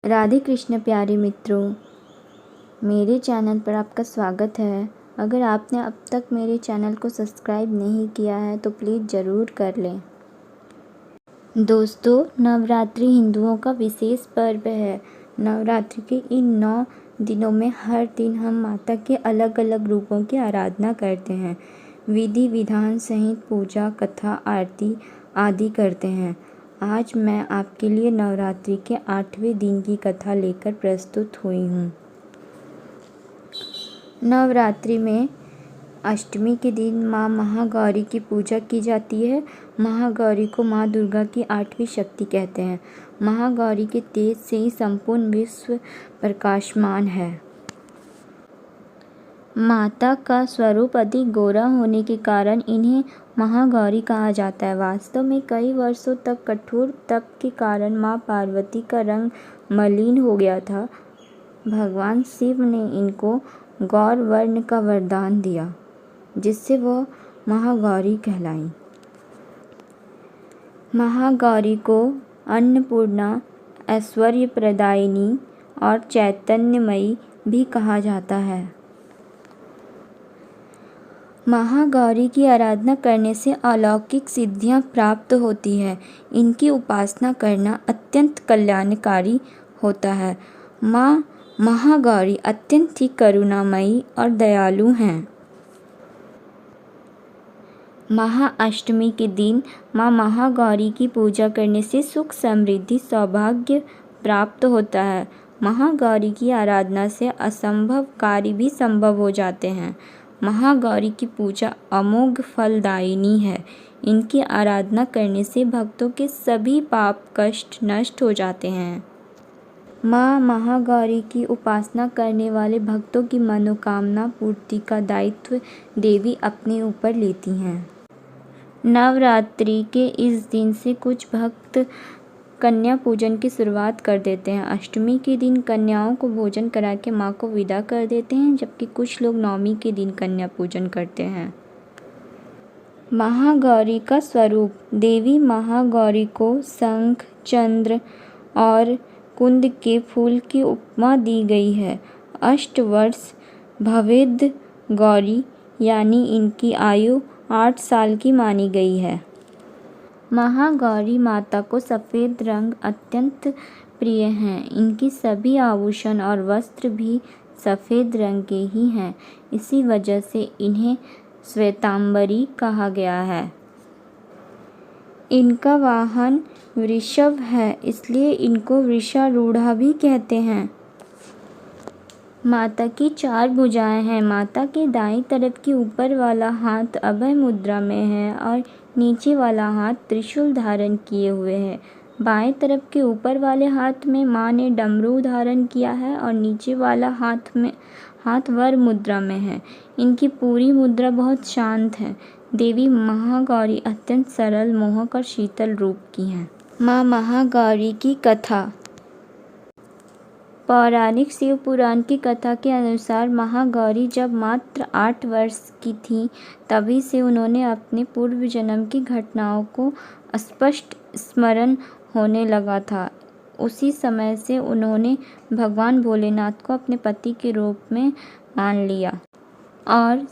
राधे कृष्ण प्यारे मित्रों, मेरे चैनल पर आपका स्वागत है। अगर आपने अब तक मेरे चैनल को सब्सक्राइब नहीं किया है तो प्लीज़ ज़रूर कर लें। दोस्तों, नवरात्रि हिंदुओं का विशेष पर्व है। नवरात्रि के इन 9 दिनों में हर दिन हम माता के अलग अलग रूपों की आराधना करते हैं, विधि विधान सहित पूजा, कथा, आरती आदि करते हैं। आज मैं आपके लिए नवरात्रि के 8वें दिन की कथा लेकर प्रस्तुत हुई हूँ। नवरात्रि में अष्टमी के दिन माँ महागौरी की पूजा की जाती है। महागौरी को माँ दुर्गा की 8वीं शक्ति कहते हैं। महागौरी के तेज से ही संपूर्ण विश्व प्रकाशमान है। माता का स्वरूप अधिक गोरा होने के कारण इन्हें महागौरी कहा जाता है। वास्तव में कई वर्षों तक कठोर तप के कारण माँ पार्वती का रंग मलिन हो गया था। भगवान शिव ने इनको गौर वर्ण का वरदान दिया, जिससे वह महागौरी कहलाईं। महागौरी को अन्नपूर्णा, ऐश्वर्य प्रदायिनी और चैतन्यमयी भी कहा जाता है। महागौरी की आराधना करने से अलौकिक सिद्धियां प्राप्त होती है। इनकी उपासना करना अत्यंत कल्याणकारी होता है। माँ महागौरी अत्यंत ही करुणामयी और दयालु हैं। महाअष्टमी के दिन माँ महागौरी की पूजा करने से सुख, समृद्धि, सौभाग्य प्राप्त होता है। महागौरी की आराधना से असंभव कार्य भी संभव हो जाते हैं। महागौरी की पूजा अमोघ फलदायिनी है। इनकी आराधना करने से भक्तों के सभी पाप कष्ट नष्ट हो जाते हैं। माँ महागौरी की उपासना करने वाले भक्तों की मनोकामना पूर्ति का दायित्व देवी अपने ऊपर लेती हैं। नवरात्रि के इस दिन से कुछ भक्त कन्या पूजन की शुरुआत कर देते हैं। अष्टमी के दिन कन्याओं को भोजन करा के माँ को विदा कर देते हैं, जबकि कुछ लोग नवमी के दिन कन्या पूजन करते हैं। महागौरी का स्वरूप। देवी महागौरी को शंख, चंद्र और कुंद के फूल की उपमा दी गई है। अष्टवर्ष भवेद गौरी यानी इनकी आयु 8 साल की मानी गई है। महागौरी माता को सफ़ेद रंग अत्यंत प्रिय हैं। इनकी सभी आभूषण और वस्त्र भी सफ़ेद रंग के ही हैं। इसी वजह से इन्हें श्वेतांबरी कहा गया है। इनका वाहन वृषभ है, इसलिए इनको वृषारूढ़ा भी कहते हैं। माता की 4 भुजाएं हैं। माता के दाईं तरफ की ऊपर वाला हाथ अभय मुद्रा में है और नीचे वाला हाथ त्रिशूल धारण किए हुए है। बाएं तरफ के ऊपर वाले हाथ में माँ ने डमरू धारण किया है और नीचे वाला हाथ वर मुद्रा में है। इनकी पूरी मुद्रा बहुत शांत है। देवी महागौरी अत्यंत सरल, मोहक और शीतल रूप की हैं। माँ महागौरी की कथा। पौराणिक शिव पुराण की कथा के अनुसार महागौरी जब मात्र 8 वर्ष की थीं, तभी से उन्होंने अपने पूर्व जन्म की घटनाओं को स्पष्ट स्मरण होने लगा था। उसी समय से उन्होंने भगवान भोलेनाथ को अपने पति के रूप में मान लिया और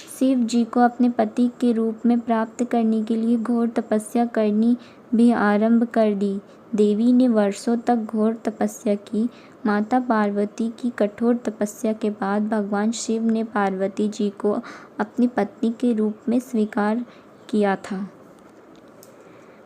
शिव जी को अपने पति के रूप में प्राप्त करने के लिए घोर तपस्या करनी भी आरंभ कर दी। देवी ने वर्षों तक घोर तपस्या की। माता पार्वती की कठोर तपस्या के बाद भगवान शिव ने पार्वती जी को अपनी पत्नी के रूप में स्वीकार किया था।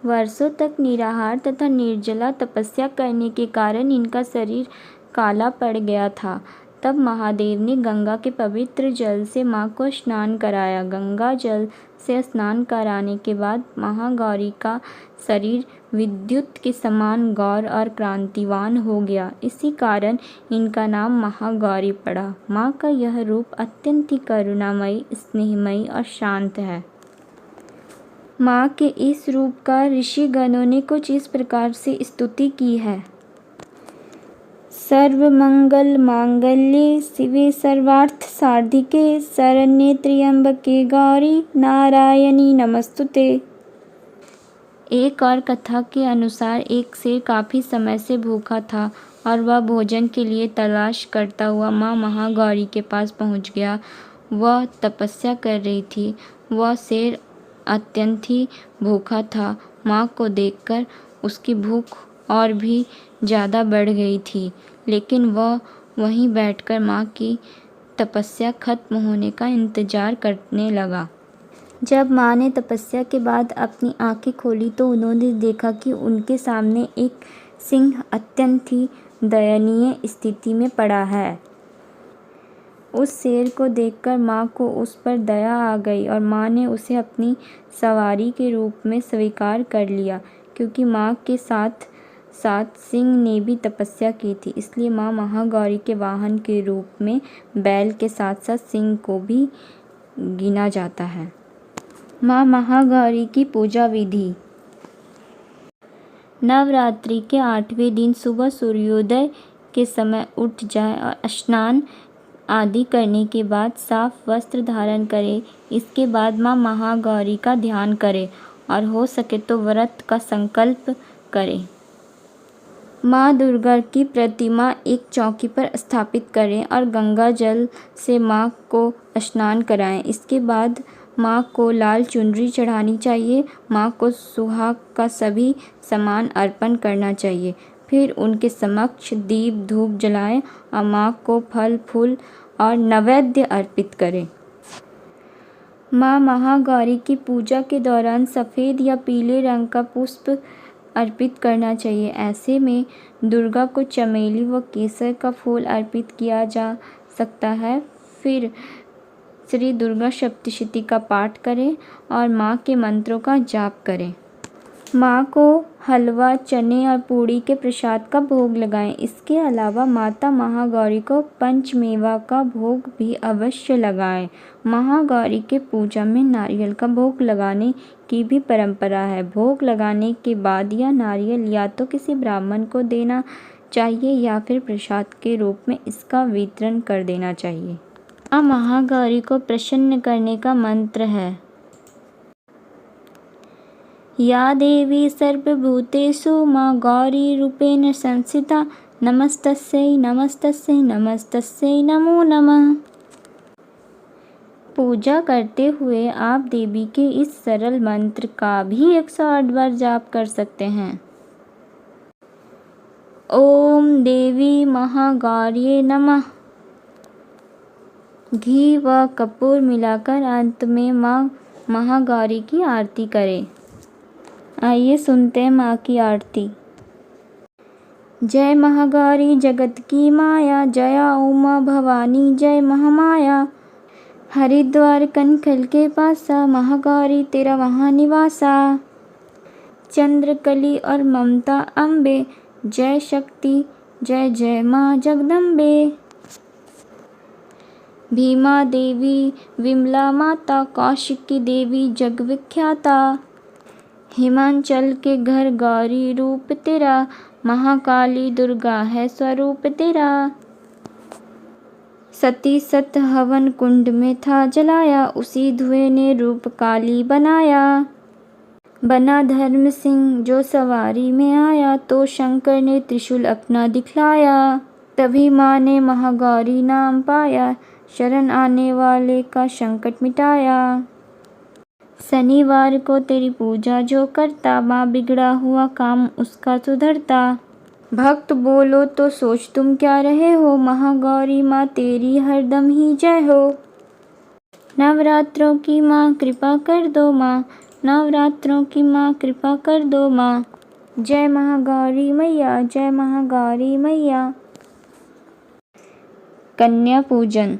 वर्षों तक निराहार तथा निर्जला तपस्या करने के कारण इनका शरीर काला पड़ गया था। तब महादेव ने गंगा के पवित्र जल से माँ को स्नान कराया। गंगा जल से स्नान कराने के बाद महागौरी का शरीर विद्युत के समान गौर और कांतिवान हो गया। इसी कारण इनका नाम महागौरी पड़ा। माँ का यह रूप अत्यंत ही करुणामयी, स्नेहमयी और शांत है। माँ के इस रूप का ऋषिगणों ने कुछ इस प्रकार से स्तुति की है। सर्वमंगल मांगल्ये शिवे सर्वार्थ साधिके शरण्ये त्र्यंबके गौरी नारायणी नमस्तुते। एक और कथा के अनुसार एक शेर काफ़ी समय से भूखा था और वह भोजन के लिए तलाश करता हुआ माँ महागौरी के पास पहुँच गया। वह तपस्या कर रही थी। वह शेर अत्यंत ही भूखा था। माँ को देखकर उसकी भूख और भी ज़्यादा बढ़ गई थी, लेकिन वह वहीं बैठकर माँ की तपस्या खत्म होने का इंतज़ार करने लगा। जब माँ ने तपस्या के बाद अपनी आंखें खोली तो उन्होंने देखा कि उनके सामने एक सिंह अत्यंत ही दयनीय स्थिति में पड़ा है। उस शेर को देखकर माँ को उस पर दया आ गई और माँ ने उसे अपनी सवारी के रूप में स्वीकार कर लिया। क्योंकि माँ के साथ साथ सिंह ने भी तपस्या की थी, इसलिए माँ महागौरी के वाहन के रूप में बैल के साथ साथ सिंह को भी गिना जाता है। माँ महागौरी की पूजा विधि। नवरात्रि के 8वें दिन सुबह सूर्योदय के समय उठ जाएं और स्नान आदि करने के बाद साफ वस्त्र धारण करें। इसके बाद माँ महागौरी का ध्यान करें और हो सके तो व्रत का संकल्प करें। माँ दुर्गा की प्रतिमा एक चौकी पर स्थापित करें और गंगा जल से माँ को स्नान कराएं। इसके बाद माँ को लाल चुनरी चढ़ानी चाहिए। माँ को सुहाग का सभी सामान अर्पण करना चाहिए। फिर उनके समक्ष दीप धूप जलाएं और माँ को फल फूल और नैवेद्य अर्पित करें। माँ महागौरी की पूजा के दौरान सफ़ेद या पीले रंग का पुष्प अर्पित करना चाहिए। ऐसे में दुर्गा को चमेली व केसर का फूल अर्पित किया जा सकता है। फिर श्री दुर्गा सप्तशती का पाठ करें और माँ के मंत्रों का जाप करें। माँ को हलवा, चने और पूड़ी के प्रसाद का भोग लगाएं। इसके अलावा माता महागौरी को पंचमेवा का भोग भी अवश्य लगाएं। महागौरी के पूजा में नारियल का भोग लगाने की भी परंपरा है। भोग लगाने के बाद यह नारियल या तो किसी ब्राह्मण को देना चाहिए या फिर प्रसाद के रूप में इसका वितरण कर देना चाहिए। माँ महागौरी को प्रसन्न करने का मंत्र है। या देवी सर्वभूतेषु माँ गौरी रूपेण संस्थिता नमस्तस्यै नमस्तस्यै नमस्तस्यै नमो नमः। पूजा करते हुए आप देवी के इस सरल मंत्र का भी 108 बार जाप कर सकते हैं। ओम देवी महागौरी नमः। घी व कपूर मिलाकर अंत में माँ महागौरी की आरती करें। आइए सुनते हैं माँ की आरती। जय महागौरी जगत की माया, जया उमा भवानी जय महामाया। हरिद्वार कनखल के पासा, महागौरी तेरा वहाँ निवासा। चंद्रकली और ममता अम्बे, जय शक्ति जय जय माँ जगदम्बे। भीमा देवी विमला माता, कौशिकी देवी जग विख्याता। हिमांचल के घर गौरी रूप तेरा, महाकाली दुर्गा है स्वरूप तेरा। सती सत हवन कुंड में था जलाया, उसी धुएं ने रूप काली बनाया। बना धर्म सिंह जो सवारी में आया, तो शंकर ने त्रिशूल अपना दिखलाया। तभी माँ ने महागौरी नाम पाया, शरण आने वाले का संकट मिटाया। शनिवार को तेरी पूजा जो करता, माँ बिगड़ा हुआ काम उसका सुधरता। भक्त बोलो तो सोच तुम क्या रहे हो, महागौरी माँ तेरी हरदम ही जय हो। नवरात्रों की माँ कृपा कर दो माँ, नवरात्रों की माँ कृपा कर दो माँ। जय महागौरी मैया, जय महागौरी मैया। कन्या पूजन।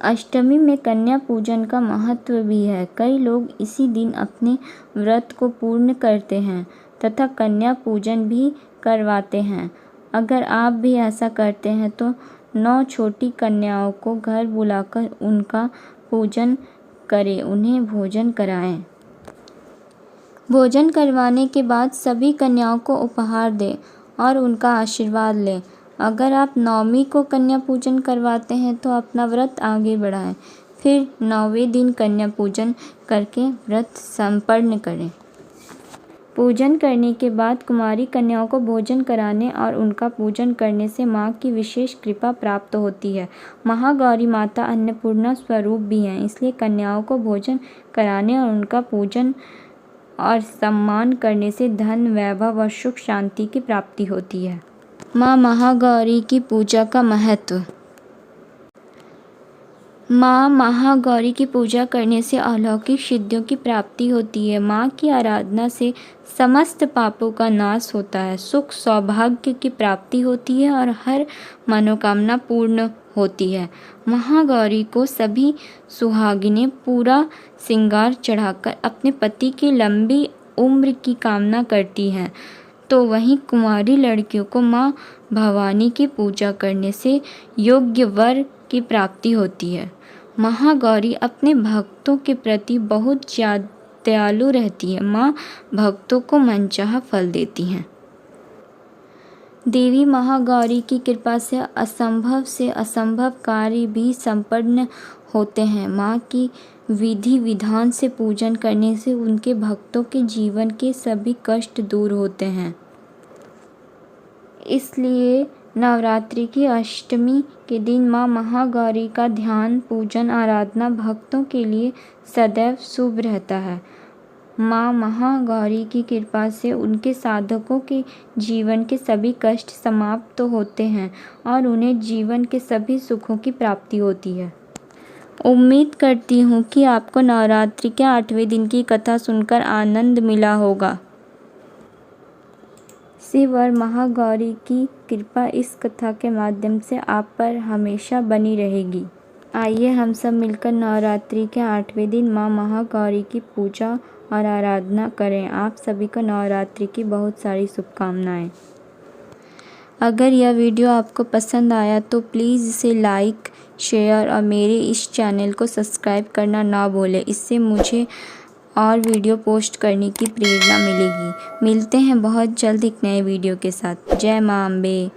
अष्टमी में कन्या पूजन का महत्व भी है। कई लोग इसी दिन अपने व्रत को पूर्ण करते हैं तथा कन्या पूजन भी करवाते हैं। अगर आप भी ऐसा करते हैं तो 9 छोटी कन्याओं को घर बुलाकर उनका पूजन करें, उन्हें भोजन कराएं। भोजन करवाने के बाद सभी कन्याओं को उपहार दें और उनका आशीर्वाद लें। अगर आप नवमी को कन्या पूजन करवाते हैं तो अपना व्रत आगे बढ़ाएं, फिर 9वें दिन कन्या पूजन करके व्रत संपन्न करें। पूजन करने के बाद कुमारी कन्याओं को भोजन कराने और उनका पूजन करने से माँ की विशेष कृपा प्राप्त होती है। महागौरी माता अन्नपूर्णा स्वरूप भी हैं, इसलिए कन्याओं को भोजन कराने और उनका पूजन और सम्मान करने से धन, वैभव और सुख शांति की प्राप्ति होती है। माँ महागौरी की पूजा का महत्व। माँ महागौरी की पूजा करने से अलौकिक सिद्धियों की प्राप्ति होती है। माँ की आराधना से समस्त पापों का नाश होता है, सुख सौभाग्य की प्राप्ति होती है और हर मनोकामना पूर्ण होती है। महागौरी को सभी सुहागिनें पूरा श्रृंगार चढ़ाकर अपने पति की लंबी उम्र की कामना करती हैं, तो वहीं कुंवारी लड़कियों को माँ भवानी की पूजा करने से योग्य वर की प्राप्ति होती है। महागौरी अपने भक्तों के प्रति बहुत दयालु रहती है। माँ भक्तों को मनचाहा फल देती हैं। देवी महागौरी की कृपा से असंभव कार्य भी संपन्न होते हैं। माँ की विधि विधान से पूजन करने से उनके भक्तों के जीवन के सभी कष्ट दूर होते हैं। इसलिए नवरात्रि की अष्टमी के दिन माँ महागौरी का ध्यान, पूजन, आराधना भक्तों के लिए सदैव शुभ रहता है। माँ महागौरी की कृपा से उनके साधकों के जीवन के सभी कष्ट समाप्त होते हैं और उन्हें जीवन के सभी सुखों की प्राप्ति होती है। उम्मीद करती हूँ कि आपको नवरात्रि के 8वें दिन की कथा सुनकर आनंद मिला होगा। शिव और महागौरी की कृपा इस कथा के माध्यम से आप पर हमेशा बनी रहेगी। आइए हम सब मिलकर नवरात्रि के 8वें दिन माँ महागौरी की पूजा और आराधना करें। आप सभी को नवरात्रि की बहुत सारी शुभकामनाएं। अगर यह वीडियो आपको पसंद आया तो प्लीज़ इसे लाइक, शेयर और मेरे इस चैनल को सब्सक्राइब करना ना भूलें। इससे मुझे और वीडियो पोस्ट करने की प्रेरणा मिलेगी। मिलते हैं बहुत जल्द एक नए वीडियो के साथ। जय माँ अम्बे।